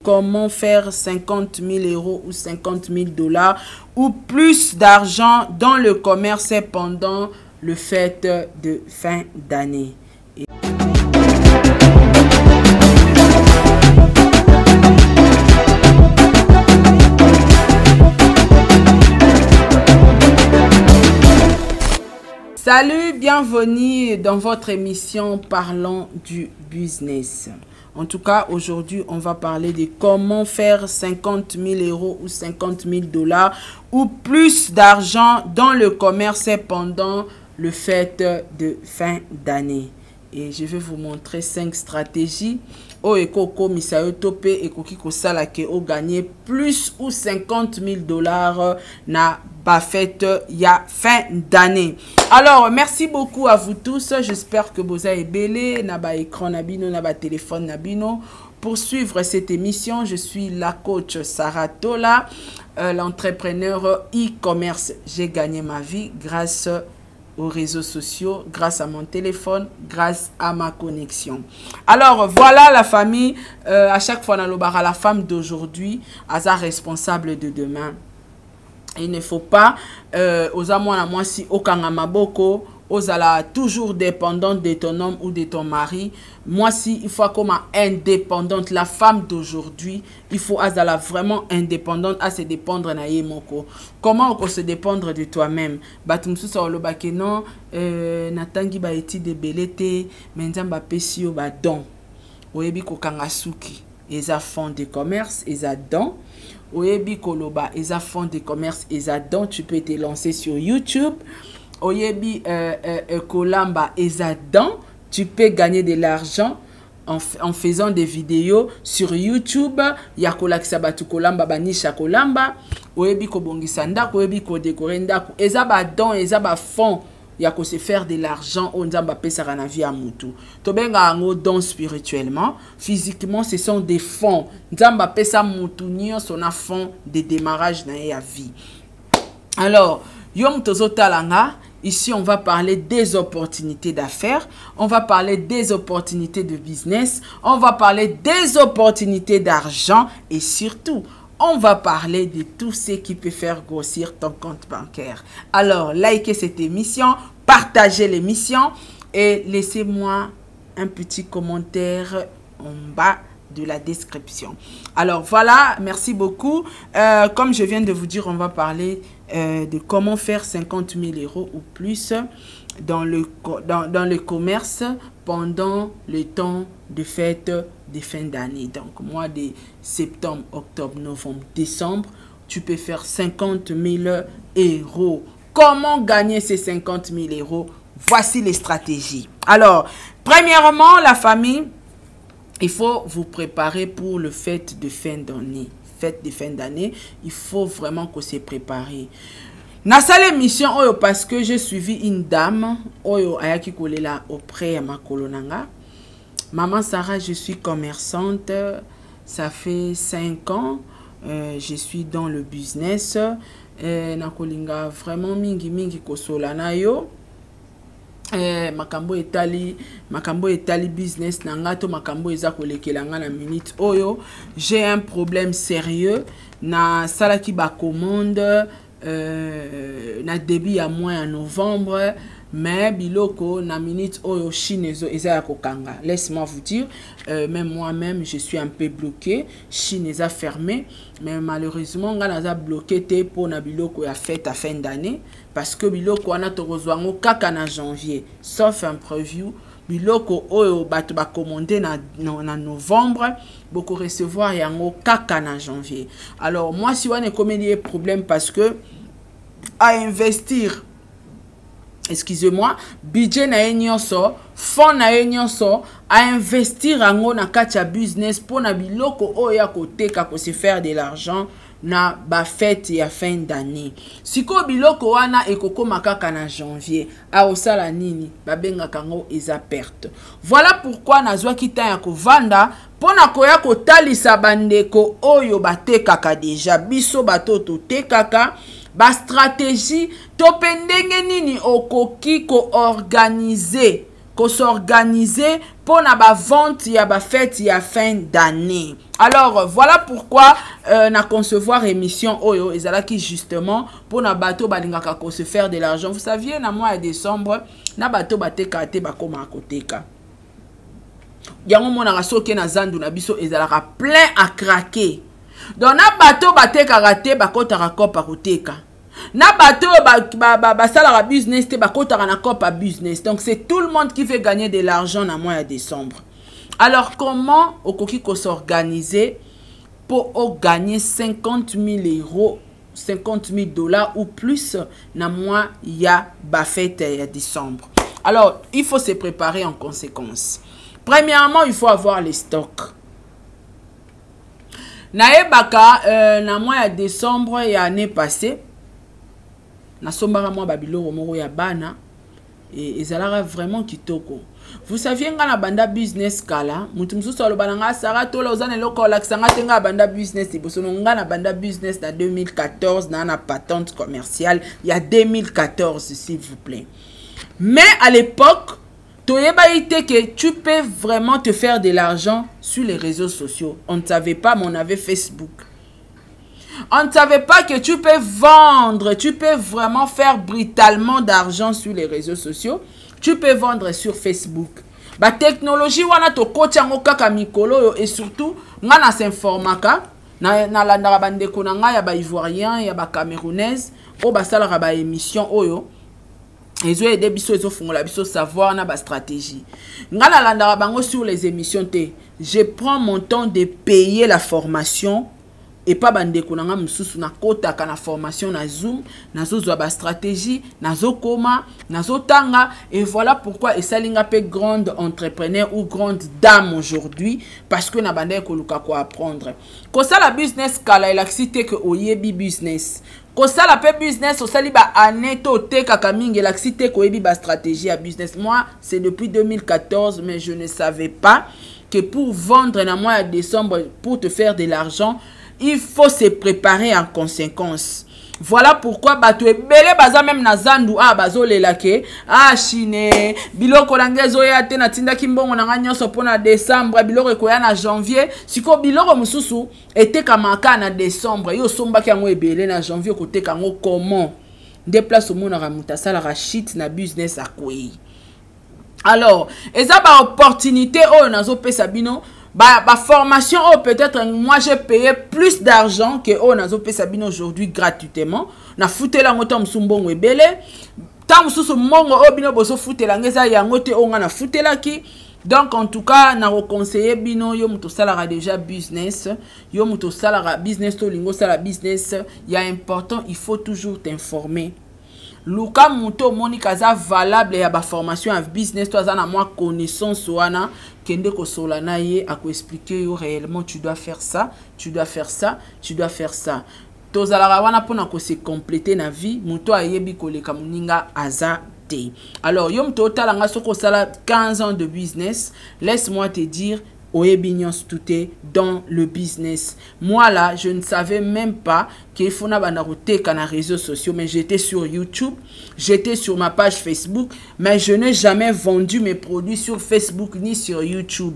comment faire 50 000 euros ou 50 000 $ ou plus d'argent dans le commerce pendant le fête de fin d'année. Salut, bienvenue dans votre émission Parlons du business. En tout cas, aujourd'hui, on va parler de comment faire 50 000 euros ou 50 000 $ ou plus d'argent dans le commerce pendant le fête de fin d'année. Et je vais vous montrer 5 stratégies. O ekoko misayo tope ekoki kosala ke o gagner plus ou 50 000 $ na ba fête ya fin d'année. Alors, merci beaucoup à vous tous. J'espère que vous avez belé na ba écran na bino na ba téléphone na bino. Pour suivre cette émission, je suis la coach Sarah Tola, l'entrepreneur e-commerce. J'ai gagné ma vie grâce aux réseaux sociaux, grâce à mon téléphone, grâce à ma connexion. Alors voilà la famille, à chaque fois dans le bar, la femme d'aujourd'hui est responsable de demain. Il ne faut pas aux amours à moi si aucun amaboko aux ala toujours dépendante de ton homme ou de ton mari. Moi si il faut comme indépendante, la femme d'aujourd'hui il faut azala vraiment indépendante à se dépendre na yemoko. Comment on se dépendre de toi-même? Batumsu sa oloba ke non natangi ba eti de belete menzamba pesio ba don oyebi ko kangasuki eza fond de commerce eza don oyebi koloba eza fond de commerce eza don. Tu peux te lancer sur YouTube. Oyebi kolamba ezadan, tu peux gagner de l'argent en faisant des vidéos sur YouTube. Yakola kisabatu kolamba banisha kolamba. Oyebi kobongisa ndako, oyebi ko décorer ndako. Ezaba don, ezaba fond. Yako se faire de l'argent au nzamba pesara na vie à mutu. Tobenga ango don spirituellement, physiquement ce sont des fonds. Nzamba pesa mutu nyo son a fond de démarrage na ya vie. Alors, yom tozo talanga. Ici, on va parler des opportunités d'affaires, on va parler des opportunités de business, on va parler des opportunités d'argent et surtout, on va parler de tout ce qui peut faire grossir ton compte bancaire. Alors, likez cette émission, partagez l'émission et laissez-moi un petit commentaire en bas de la description. Alors voilà, merci beaucoup. Comme je viens de vous dire, on va parler de comment faire 50 000 € ou plus dans le commerce pendant le temps de fête de fin d'année. Donc mois de septembre, octobre, novembre, décembre, tu peux faire 50 000 €. Comment gagner ces 50 000 €? Voici les stratégies. Alors, premièrement, la famille, il faut vous préparer pour le fête de fin d'année. Fête de fin d'année, il faut vraiment qu'on se prépare. Dans cette émission, parce que j'ai suivi une dame, ayaki kolela auprès de ma kolonanga. Maman Sarah, je suis commerçante, ça fait 5 ans, je suis dans le business. Nakolinga vraiment mingi kosolana yo. Makambo etali business nanga to makambo eza kolekelanga na minute oyo. J'ai un problème sérieux na salaki ba commande na début à mois en novembre, mais biloko na minute oyo Chine eza ya kokanga. Laisse-moi vous dire, même moi-même je suis un peu bloqué. Chine eza fermé, mais malheureusement nga naza bloqué te pour na biloko ya fête à fin d'année parce que biloko wana tokozwango kaka na janvier, sauf un preview. Biloko oyo bato ba commander na novembre, beaucoup recevoir yango kaka na janvier. Alors moi si wana comédie problème parce que à investir, excusez-moi, budget na nyonso, fond na nyonso, à investir ango na kacha business pour na biloko oya koteka ko se faire de l'argent na ba fête ya fin d'année. Siko biloko wana ekoko makaka na janvier, a osala nini ba benga kango eza perte. Voilà pourquoi nazwa kita ya kovanda pona koya kotalisa bandeko oyo batekaka deja biso batoto tekaka. Ba stratégie to pendenge nini okoki ko organiser qu'on s'organiser pour na ba vente ya ba fête ya fin d'année. Alors voilà pourquoi na concevoir émission oyo ezalaki justement pour na bateau balingaka ko se faire de l'argent. Vous saviez na mois de décembre na bateau bateka te bakoma akoteka. Yango mona soki na zandu na biso ezalaka plein à craquer. Donc na bateau bateka raté bakota kopa koteka. Na bateau basalara business te bakota na kopa business. Donc c'est tout le monde qui veut gagner de l'argent na mois de décembre. Alors comment okoki ko s'organiser pour gagner 50 000 euros, 50 000 dollars ou plus na mois ya ba fête ya décembre. Alors il faut se préparer en conséquence. Premièrement, il faut avoir les stocks. Naebaka na mois ya décembre ya année passée, na sombara mois babilo moro ya bana et ezalaka vraiment kitoko. Vous saviez nga na banda business kala, mutu mususu alobana nga sara tola ozana loko laksanga tenga banda business ibosono nga na banda business na 2014 na patente commerciale, il y a 2014 s'il vous plaît. Mais à l'époque, que tu peux vraiment te faire de l'argent sur les réseaux sociaux. On ne savait pas, mais on avait Facebook. On ne savait pas que tu peux vendre, tu peux vraiment faire brutalement d'argent sur les réseaux sociaux. Tu peux vendre sur Facebook. La technologie, wana to coach yango kaka mikolo et surtout, nga na s'informaka, na landara bandeko na nga ya ba ivoirien, ya ba camerounaise, o ba salara ba émission oyo. Ils ont aidé biso, ils ont fait la biso savoir na ba stratégie. Ngala landara bango sur les émissions te. Je prends mon temps de payer la formation et pas bandeko nanga mususu na kota kana formation na Zoom, na zo ba stratégie, na zo koma, na zo tanga et voilà pourquoi esalinga pe grande entrepreneur ou grande dame aujourd'hui parce que na bandeko luka ko apprendre. Ko ça la business kala il a cité que oyebi business. Ko ça la business au sali ba aneto te kakamingi la cité ko yebi ba stratégie à business. Moi, c'est depuis 2014 mais je ne savais pas que pour vendre na mois de décembre pour te faire de l'argent, il faut se préparer en conséquence. Voilà pourquoi bato ebele baza même na zandu bazo lelake chine biloko langezo ya te na tinda kimbongo na nyonso pona décembre biloko ekoya na janvier siko biloko mususu eteka maka na décembre yo sombaki yango ebele na janvier koteka ngo comment déplace au mona ramuta sala rachit na business akoyi. Alors eza ba opportunité nazo pesa bino ba formation peut-être moi j'ai payé plus d'argent que nazo pesa bino aujourd'hui gratuitement na futela ngota msumbongo ebele tant mususu mongo bino boso futela ngeza yango te nga na futela ki. Donc en tout cas na reconseiller bino yo muto salara déjà business yo muto salara business to lingo sala business ya important il faut toujours t'informer. Luka muto moni kaza valable ya ba formation en business to azana moi connaissance wana kende ko solana ye a ko expliquer yo réellement tu dois faire ça, tu dois faire ça, tu dois faire ça. To zala wana pona ko se compléter na vie muto ayebi ko leka muninga aza te. Alors yo muto talanga soko sala 15 ans de business, laisse-moi te dire tout est dans le business. Moi là, je ne savais même pas qu'il faut na banarote kana réseaux sociaux, mais j'étais sur YouTube, j'étais sur ma page Facebook, mais je n'ai jamais vendu mes produits sur Facebook ni sur YouTube.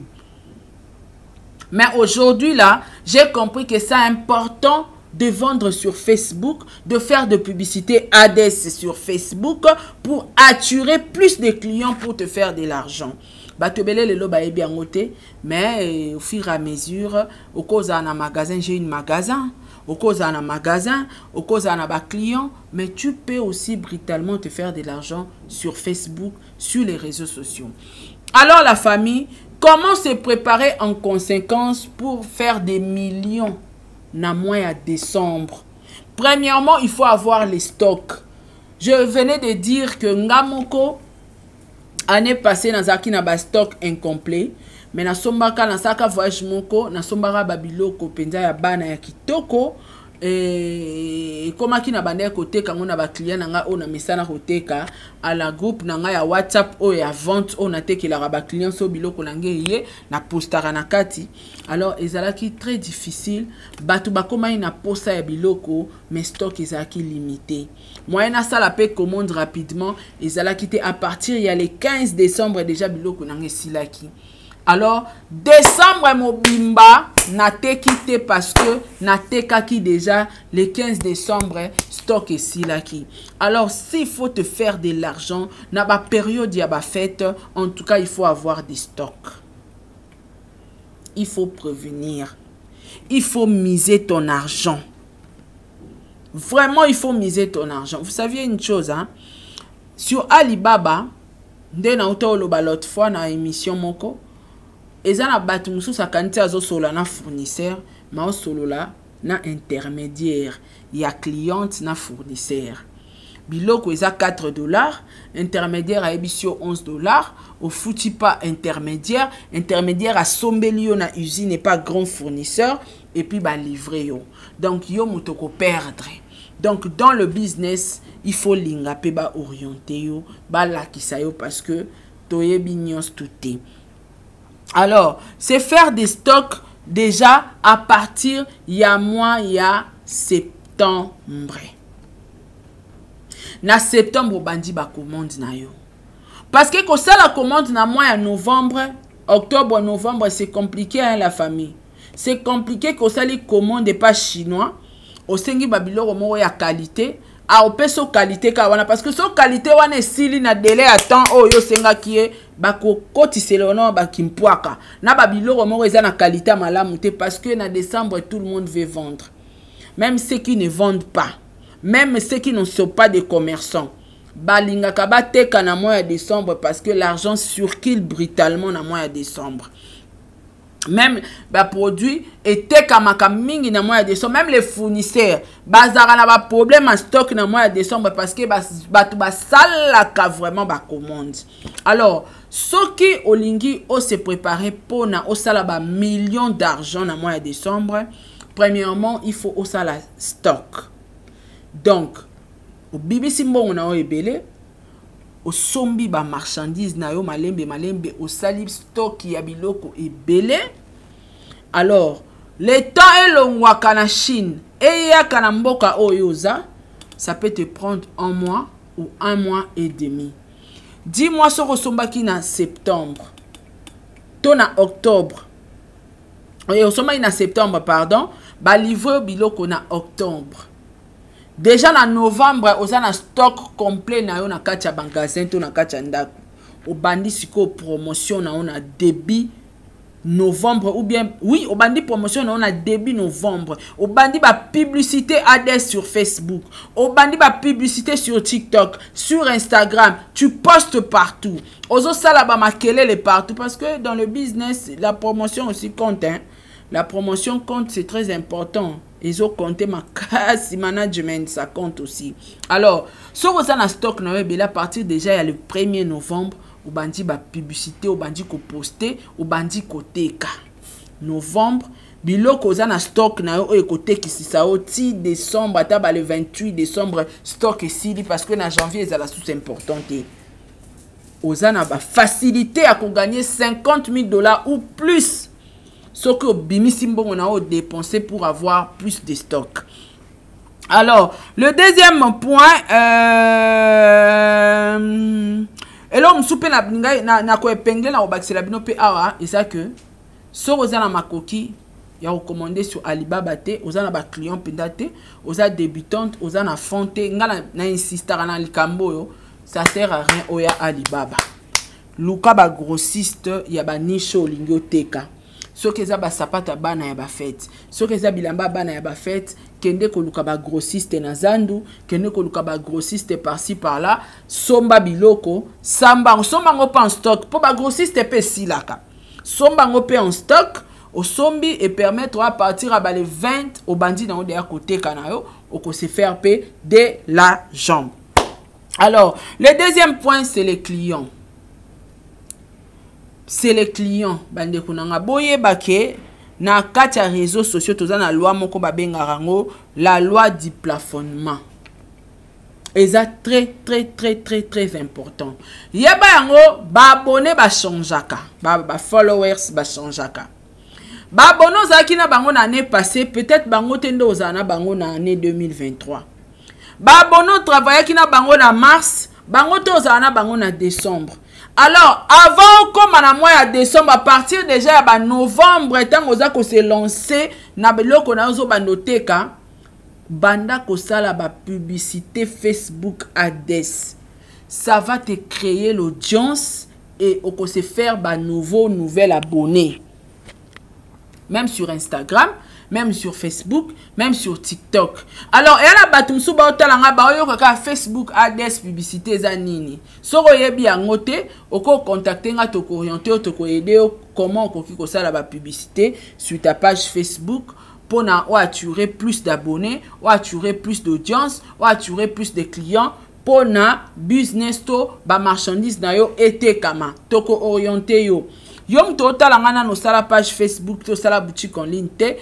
Mais aujourd'hui là, j'ai compris que c'est important de vendre sur Facebook, de faire de publicité ADS sur Facebook pour attirer plus de clients pour te faire de l'argent. Batobele le loba est bien noté, mais au fur et à mesure, au cause d'un magasin, j'ai un magasin, au cause d'un magasin, au cause d'un client, mais tu peux aussi brutalement te faire de l'argent sur Facebook, sur les réseaux sociaux. Alors la famille, comment se préparer en conséquence pour faire des millions na mois à décembre? Premièrement, il faut avoir les stocks. Je venais de dire que Ngamoko année passée na zaki na ba stock incomplet, mais na sombaka na saka voyage moko na sombara babiloko penza ya bana ya kitoko et comment qui na bande côté quand on a ba client nanga on a mesana côté ka à la groupe nanga ya WhatsApp o ya vente on a te que la ba client so biloko nange na postara na kati. Alors ezalaki très difficile batu ba koma ina posta ya biloko mais stock ezalaki limité. Moyen na sala pe commande rapidement ezalaki te à partir il y a le 15 décembre déjà biloko nange silaki. Alors, décembre mobimba na te quitté parce que na te kaki déjà le 15 décembre stock ici là qui. Alors, s'il faut te faire de l'argent, na ba période ya ba fête, en tout cas, il faut avoir des stocks. Il faut prévenir. Il faut miser ton argent. Vraiment, il faut miser ton argent. Vous saviez une chose, hein? Sur Alibaba, dès na auto loba l'autre fois na émission moko, ezana batu mususu akanti azo solo na fournisseur ma o solo la na intermédiaire ya cliente na fournisseur biloko eza $4 intermédiaire a ebisio $11 au fouti pas intermédiaire a sombeli yo na usine et pas grand fournisseur et puis ba livrer yo donc yo mutoko perdre. Donc dans le business il faut linga pe ba orienter yo ba lakisa yo parce que toyebi nyos touté. Alors, c'est faire des stocks déjà à partir il y a septembre. Na septembre bandi ba commande na yo. Parce que quand ça la commande na mois novembre, octobre, novembre, c'est compliqué hein la famille. C'est compliqué que ça les commande pas chinois. Au sengi babilo mo ya qualité. A opeso qualité ka wana parce que so qualité wana esili na délai à temps oyo senga kie bako koti selono bakimpwaka na babilo moko eza na qualité malamu te parce que na décembre tout le monde veut vendre, même ceux qui ne vendent pas, même ceux qui ne sont pas des commerçants balinga ka bateka na mois de décembre parce que l'argent circule brutalement na mois de décembre. Même ba produit était kamaka mingi na mois de décembre, même les fournisseurs bazara na ba problème en stock na mois de décembre parce que batu ba salaka vraiment ba commande. Alors ceux qui olingi o se préparer pour na o sala ba millions d'argent na mois de décembre, premièrement il faut o sala stock. Donc au bibisi mbongo na o ebele au sombi ba marchandise na yo malembe au salib stock ya biloko ebele. Alors le temps est long wakana Chine et ya kana mboka oyoza ça peut te prendre 1 mois ou 1 mois et demi. Dis-moi ce sombaki na septembre to na octobre et au sombaki na septembre pardon ba livre biloko na octobre. Déjà na novembre oza na stock complet na yo na kati ya magasin to na kati ya ndako. O bandi siko promotion na on a début novembre ou bien oui o bandi promotion na on a début novembre. O bandi ba publicité ADS sur Facebook. O bandi ba publicité sur TikTok, sur Instagram, tu postes partout. Ozo sala ba makelele partout parce que dans le business la promotion aussi compte hein. La promotion compte, c'est très important. Ils ont compté ma casse management, ça compte aussi. Alors, si vous avez un stock, à partir déjà, il y a le 1er novembre, au bandi ba publicité, au bandi ko poster, au bandi ko teka. Novembre, biloko za na stock na yo côté qui si ça oti décembre, ata le 28 décembre, stock ici parce que na janvier, c'est la source importante. Ozana ba facilité à gagner $50,000 ou plus. Ce que Bimisimbo on a dépensé pour avoir plus de stock. Alors, le deuxième point, et là on soupe na ko épingler na obaxi la bino pe awa et ça que so oza na makoki ya recommandé sur Alibaba te, oza na ba client pendate, oza débutante, oza na fonte, ngala na insistara na likambo yo, ça sert à rien oya Alibaba. Luka ba grossiste ya ba niche olingo teka. So keza ba sapata bana ya ba fête, so keza bilamba bana ya ba fête, kende ko luka ba grossiste na zandu, kende ko luka ba grossiste par-ci par-là, somba biloko, somba ngo pa en stock, po ba grossiste pe silaka. Somba ngo pe en stock, au sombi et permettre à partir à les 20 au bandit dans le côté canayo, au ko se faire payer de l'argent. Alors, le deuxième point c'est les clients. C'est les clients. Bande kunanga boye bake na kati ya réseaux sociaux toza na loi moko babenga rango la loi du plafonnement. Et ça très important. Yeba yango ba abonné ba changeaka, ba followers ba changeaka. Ba abonné ozaki na bango na année passée, peut-être bango tende ozana bango na année 2023. Ba abonné travailler ki na bango na mars, bango te ozana bango na décembre. Alors, avant comme à la mois de décembre, à partir déjà de novembre, tant qu'on se lancé, na beloko na ozo banote ka, banda ko sala ba publicité Facebook Ads. Ça va te créer l'audience et on se faire ba nouvel abonné. Même sur Instagram, même sur Facebook, même sur TikTok. Alors, il y a la batumsu ba otalanga ba oyo kaka Facebook Ads publicité za nini. Soko yebi yangote, oko contacter nga to orienter to ko aider comment ko kiko sala ba publicité sur ta page Facebook pour attirer plus d'abonnés, ou attirer plus d'audience, ou attirer plus de clients pour na business to ba marchandise na yo ete kama to ko orienter yo. Yom to otalanga na no sala page Facebook to sala boutique en ligne te.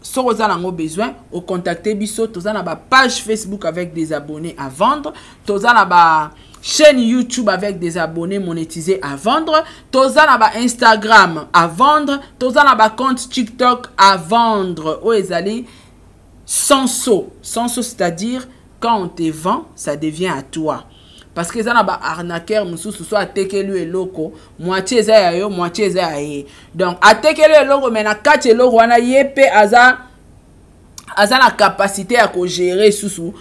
Si vous avez besoin, vous contactez Bisso. Vous avez une page Facebook avec des abonnés à vendre. Vous avez une chaîne YouTube avec des abonnés monétisés à vendre. Vous avez un Instagram à vendre. Vous avez un compte TikTok à vendre. Vous allez sans saut. Sans saut, c'est-à-dire quand on te vend, ça devient à toi. Parce que ça n'a pas arnaqueur, monsieur, soit atekelu et loco, moitié za yo, moitié za ye. Donc atekelu et loco, mais na kati loco wana yepe aza la capacité à gérer sous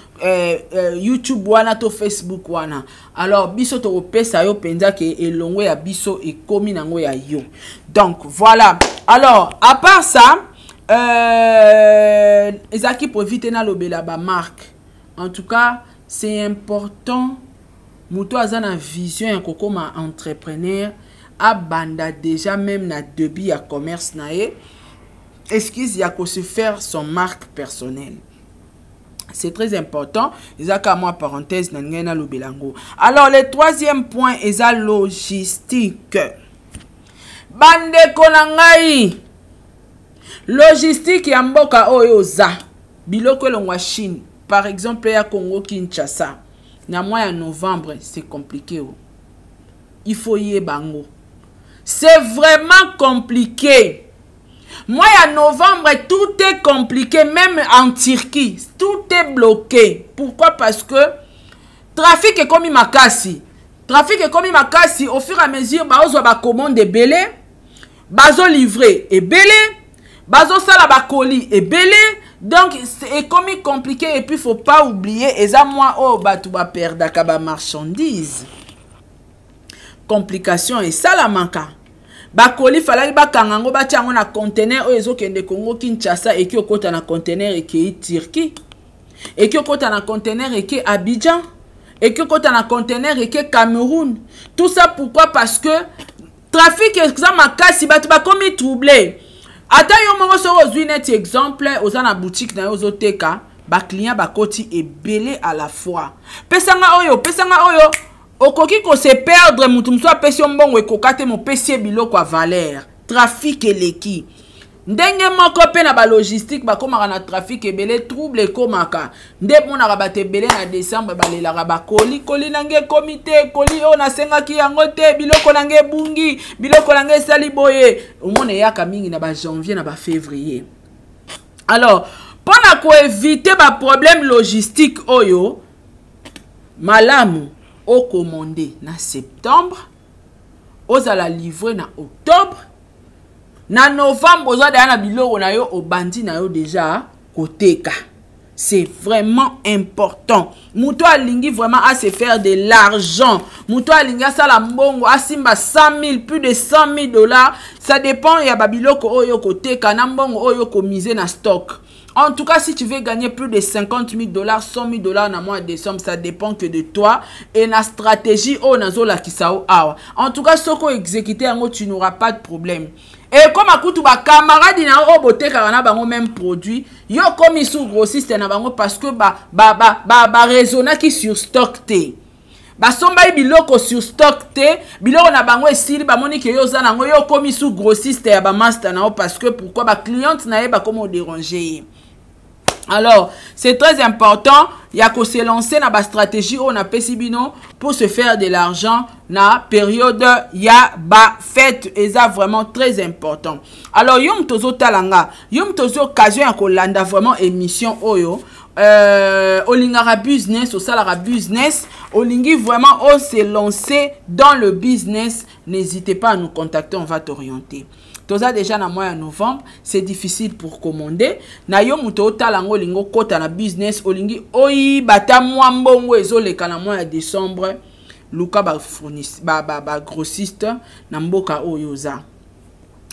YouTube wana to Facebook wana. Alors biso to pesa yo penza ke elongo ya biso e komi nango ya yo. Donc voilà. Alors à part ça, ezaki pour éviter na lobela ba marque. En tout cas, c'est important. Mouto a na vision comme entrepreneur a banda déjà même na début à commerce nae. Excuse y a qu'on se faire son marque personnelle. C'est très important. Ezaka moi parenthèse na ngena lo belango. Alors le troisième point est la logistique. Bande konangai. Logistique ya mboka oyo za. Biloko longwa Chine. Par exemple ya Congo Kinshasa. Na mois de novembre, c'est compliqué. Il faut y bango. C'est vraiment compliqué. Mois de novembre, tout est compliqué. Même en Turquie, tout est bloqué. Pourquoi? Parce que trafic est comme il m'a cassé. Trafic est comme il m'a cassé. Au fur et à mesure, bazo ba commande de belé, bazo livré et belé, bazo sala ba colis et belé. Donc, c'est comme compliqué et puis il ne faut pas oublier, et ça, moi, oh, bah, tu vas perdre la marchandise. Complication, et ça, la manque. Bah, il fallait que kangango ba tiango na conteneur, oh, ezo kende Congo Kinshasa, et qui au côté na conteneur, et qui est Turquie. Et qui au côté na conteneur, et qui est Abidjan. Et qui au côté na conteneur, et qui est Cameroun. Tout ça, pourquoi? Parce que, trafic, ça m'a cassé, bah, tu vas comme troublé. Ata yo mongo so ozwi net exemple oza na boutique na yo ozoteka ba client ba koti ebele à la fois. Pesanga oyo okoki ko se perdre mutu mso apesi mbongo ekokate mo pesi biloko a valeur. Trafic eleki. Ndenge moko pe na ba logistique ba komaka na trafic ebele trouble ekomaka. Nde mona ba tebele na décembre balela ba koli nange comité koli o na senga ki yango te biloko nange bungi biloko nange sali boye omone yaka mingi na ba janvier na ba février. Alors pour éviter ba problème logistique oyo malamu o commander na septembre ozala livrer na octobre. Na novembre, vous avez un biloko na yo au bandi na yo déjà koteka. C'est vraiment important. Mouto alingi vraiment à se faire de l'argent. Mouto alingi à sala mbongo à simba 100 000, plus de 100 000 $. Ça dépend ya babiloko oyo koteka na mbongo oyo ko miser na stock. En tout cas, si tu veux gagner plus de 50 000 $, 100 000 $ dans mois de décembre, ça dépend que de toi et la stratégie au nazo la kisao awa. En tout cas, ce qu'on exécuter en tu n'auras pas de problème. Et comme à coup tu vas camarade na obote karana bango même produit, yo comme ils sont grossistes na bango parce que ba raisonna qui sur stock té. basomba biloko sur stock te biloko na bango esili bamoni ke yo za nango yo komi sous grossiste ya ba master na parce que pourquoi ba cliente na ye ba comme déranger. Alors, c'est très important, il y a que se lancer dans la stratégie on a pesibino pour se faire de l'argent na période ya ba fête et ça vraiment très important. Alors, yom tozo talanga, yom tozo occasion ya kolanda vraiment émission oyo. Olingara business, au salara business, olingi vraiment on se lancer dans le business, n'hésitez pas à nous contacter, on va t'orienter. Toza déjà na mois de novembre, c'est difficile pour commander. Na yo muto talango lingo kota na business olingi oyi bata mwambongo ezoleka na mois de décembre. Luka ba fournisseur ba grossiste na mboka oyoza.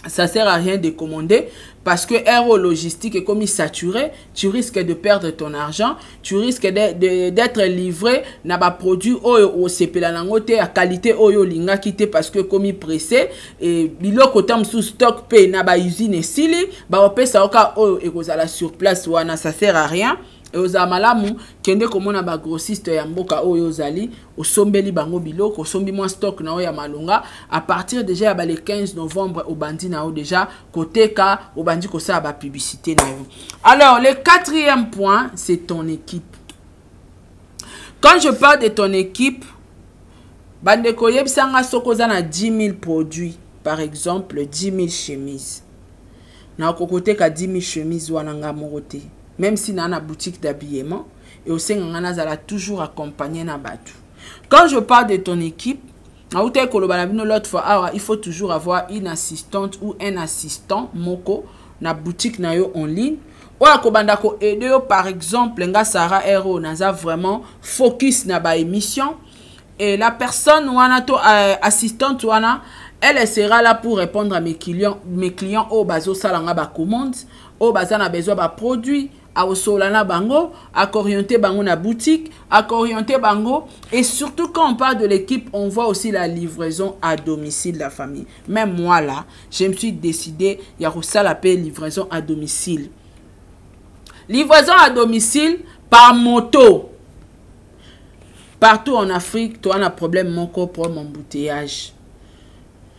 Ça sert à rien de commander parce que Aero Logistique est comme saturé, tu risques de perdre ton argent, tu risques d'être livré na ba produit au sepela nangote à qualité oyo linga quitté parce que comme pressé et biloko tam sous stock pay na ba usine sili ba opesa oka oyo ekozala sur place wana ça sert à rien. Et aux amalamu kende komona ba grossiste ya mboka oyo zali osombeli bango biloko osombi moins stock na ya malunga à partir déjà ba le 15 novembre au bandi na déjà côté ka au bandi ko ça ba publicité na yo. Alors le quatrième point c'est ton équipe. Quand je parle de ton équipe bande ko yebisanga sokoza na 10 000 produits par exemple 10 000 chemises. Na ko côté ka 10 000 chemises wana nga moroté. Même si dans la boutique d'habillement, et au sein on toujours accompagné na batu. Quand je parle de ton équipe, l'autre fois, il faut toujours avoir une assistante ou un assistant moko na boutique na yo en ligne. Ou akobanda ko aider par exemple nga Sarah Hero naza vraiment focus na ba émission et la personne wana to assistante wana elle sera là pour répondre à mes clients au bazo salanga ba commande au bazana besoin ba produit à solana bango, à orienter bango na boutique, à orienter bango et surtout quand on parle de l'équipe, on voit aussi la livraison à domicile de la famille. Même moi là, je me suis décidé il y a ça l'appel livraison à domicile. Livraison à domicile par moto. Partout en Afrique, tu as un problème mon propre embouteillage.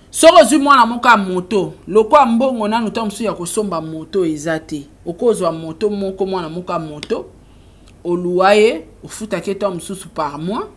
Sorozu mwana moka moto lokwa mbongo na nuta msu ya kosomba moto ezate okozwa moto moko mwana moka moto oluaye ofuta keto msusu par mois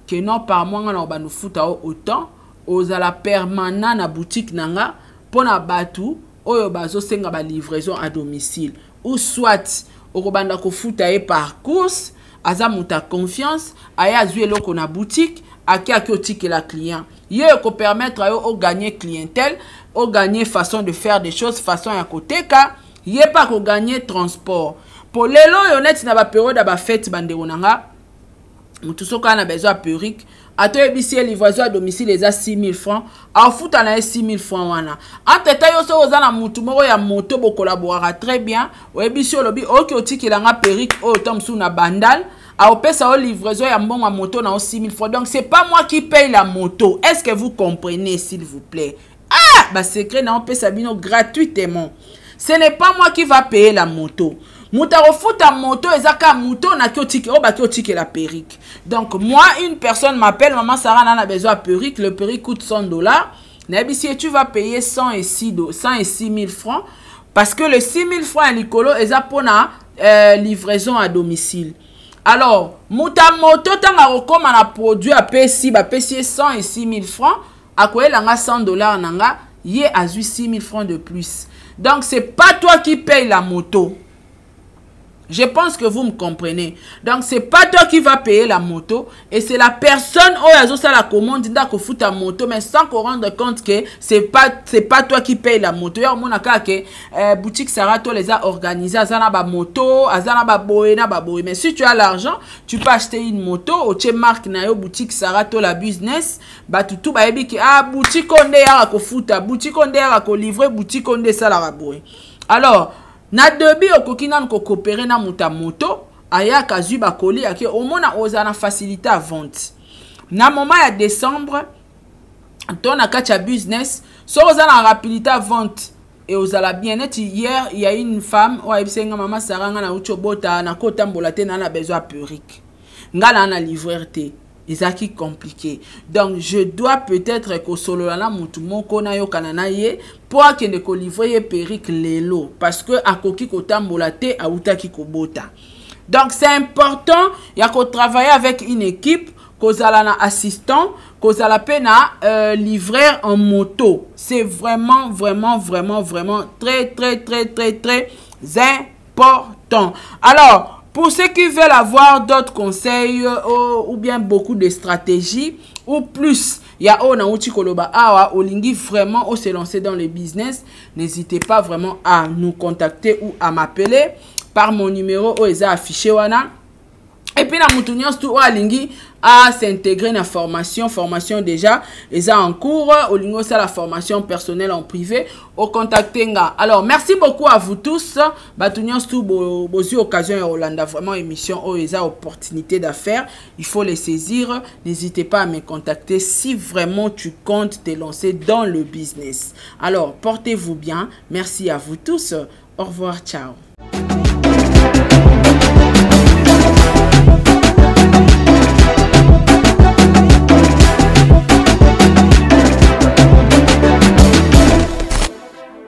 que non par mois ngana ba nufuta autant ozala permanent na boutique nanga pona batu oyo bazo senga ba livraison à domicile ou soit okobanda kofuta e par course aza muta confiance aya zwe loko na boutique aki otike la client. Il peut permettre à gagner clientèle, au gagner façon de faire des choses, façon à côté ka, il pas qu'au gagner transport. Pour les lots honnêtes na ba période ba fête bande onanga, tout ce qu'on a besoin de perruque, à toi ebisi livraison à domicile les a 6 000 francs, à foot na 6 000 francs wana. Entre tayo so ozana mutu moko ya moto bo collaborera très bien, o ebisi lobi oki otiki la nga perruque o tomsu na bandal. A opesa o livraison ya mbongo à moto na 6 000 francs. Donc c'est pas moi qui paye la moto. Est-ce que vous comprenez s'il vous plaît? Ah, bah secret na opesa bino gratuitement. Ce n'est pas moi qui va payer la moto. Mouta refuta moto ezaka moto na kiotike o ba kiotike la perruque. Donc moi une personne m'appelle maman Sarah n'a besoin de perruque, le perruque coûte $100. Nabisi tu vas payer 106 000 francs parce que le 6 000 francs à l'icolo eza pona livraison à domicile. Alors, muta moto tanga rekoma na produit à PC, ba PC 106 000 francs, à quoi il a $100 nanga, yé a 6 000 francs de plus. Donc, c'est pas toi qui paye la moto. Je pense que vous me comprenez. Donc, c'est pas toi qui va payer la moto. Et c'est la personne où il y a la commande d'ako fout ta moto. Mais sans qu'on rende compte que c'est pas toi qui paye la moto. Il y a un que boutique Sarato les a organisés. Azana ba moto, azana ba boé, na ba boé. Mais si tu as l'argent, tu peux acheter une moto. Au tche marque na yo boutique Sarato la business. Ba tout ba ebi ki boutique onde ya ko futa, boutique onde ya ko livrer, boutique onde ça la boé. Alors na debi okokina ko coopérer na muta moto aya kazu ba koli ake omona ozana facilité à vente. Na moment ya décembre ton akacha business so ozana rapidité à vente et ozala bien net. Hier il y a une femme o abisenga mama Saranga na uchobota na kota mbolate na besoin perruque ngala na livreur te ezaki compliqué. Donc je dois peut-être que solo la mutu moko na yo kanana ye pour que ne ko livrer perique lelo parce que akoki kotambola te autaki kobota. Donc c'est important ya ko travailler avec une équipe, kozala na assistant, kozala pe na livreur en moto. C'est vraiment très important. Alors pour ceux qui veulent avoir d'autres conseils ou bien beaucoup de stratégies ou plus, il y a on a koloba awa olingi vraiment ou se lancer dans le business, n'hésitez pas vraiment à nous contacter ou à m'appeler par mon numéro oeza affiché wana. Et puis, la moutounia, tout alingi à s'intégrer dans formation déjà, ils ont en cours, au lingo c'est la formation personnelle en privé, au contactenga. Alors, merci beaucoup à vous tous. Batounia, tout bozi occasion et Hollanda, vraiment émission, oh, ils ont opportunité d'affaires, il faut les saisir. N'hésitez pas à me contacter si vraiment tu comptes te lancer dans le business. Alors, portez-vous bien. Merci à vous tous. Au revoir, ciao.